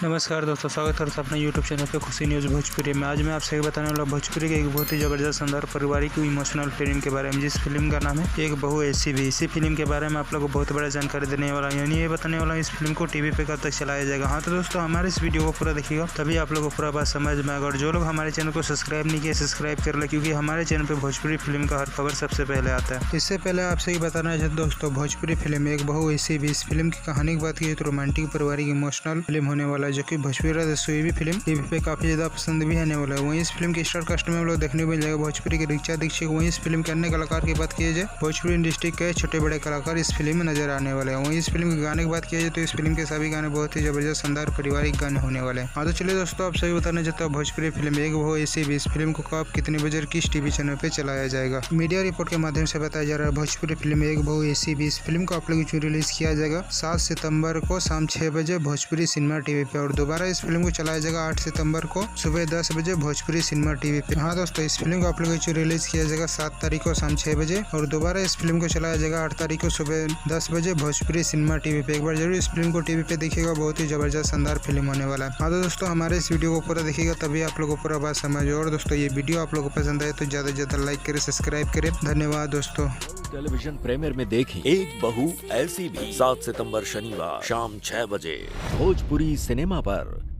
नमस्कार दोस्तों, स्वागत करता हूं अपने YouTube चैनल पे खुशी न्यूज़ भोजपुरी में। आज मैं आपसे बताने वाला भोजपुरी के एक बहुत ही ज़बरदस्त शानदार पारिवारिक इमोशनल फिल्म के बारे में, जिस फिल्म का नाम है एक बहू ऐसी भी। इसी फिल्म के बारे में आप लोगों को बहुत बड़ा जानकारी देने वाला हूं, यानी ये बताने वाला हूं इस फिल्म को टीवी पे कब तक चलाया जाएगा। हाँ तो दोस्तों, हमारे इस वीडियो को पूरा देखिएगा, तभी आप लोगों को पूरा बात समझ में आएगा। और जो लोग हमारे चैनल को सब्सक्राइब नहीं किए, सब्सक्राइब कर ले, क्योंकि हमारे चैनल पर भोजपुरी फिल्म का हर खबर सबसे पहले आता है। इससे पहले आपसे ये बताना चाहते दोस्तों, भोजपुरी फिल्म एक बहू ऐसी भी, इस फिल्म की कहानी की बात की तो रोमांटिक पारिवारिक इमोशनल फिल्म होने वाला है, जो कि भोजपुरी भी फिल्म टीवी पे काफी ज्यादा पसंद भी आने वाला है। वहीं इस फिल्म के स्टार कास्ट में हम लोग देखने को मिल जाएगा भोजपुरी के रिचा दीक्षित। वहीं इस फिल्म के अन्य कलाकार की बात की जाए, भोजपुरी इंडस्ट्री के छोटे बड़े कलाकार इस फिल्म में नजर आने वाले हैं। वहीं इस फिल्म के गाने की बात की जाए तो इस फिल्म के सभी गाने बहुत ही जबरदस्त शानदार पारिवारिक गाने होने वाले हैं। हाँ तो चलिए दोस्तों, आप सभी बताना चाहता हूँ भोजपुरी फिल्म एक बहू ऐसी भी, इस फिल्म को कब कितने बजे किस टीवी चैनल पे चलाया जाएगा। मीडिया रिपोर्ट के माध्यम से बताया जा रहा है भोजपुरी फिल्म एक बहू ऐसी भी, इस फिल्म को आप लोग रिलीज किया जाएगा 7 सितंबर को शाम 6 बजे भोजपुरी सिनेमा टीवी पे, और दोबारा इस फिल्म को चलाया जाएगा 8 सितंबर को सुबह 10 बजे भोजपुरी सिनेमा टीवी पे। हाँ दोस्तों, इस फिल्म को आप लोगों को रिलीज किया जाएगा 7 तारीख को शाम 6 बजे, और दोबारा इस फिल्म को चलाया जाएगा 8 तारीख को सुबह 10 बजे भोजपुरी सिनेमा टीवी पे। एक बार जरूर इस फिल्म को टीवी पे देखिएगा, बहुत ही जबरदस्त शानदार फिल्म होने वाला है। हाँ तो दोस्तों, हमारे इस वीडियो को पूरा देखिएगा, तभी आप लोगों को पूरा बात समझ। और दोस्तों, ये वीडियो आप लोगों को पसंद आए तो ज्यादा से ज्यादा लाइक करें, सब्सक्राइब करें। धन्यवाद दोस्तों। टेलीविजन प्रीमियर में देखें एक बहू ऐसी भी 7 सितंबर शनिवार शाम 6 बजे भोजपुरी सिनेमा पर।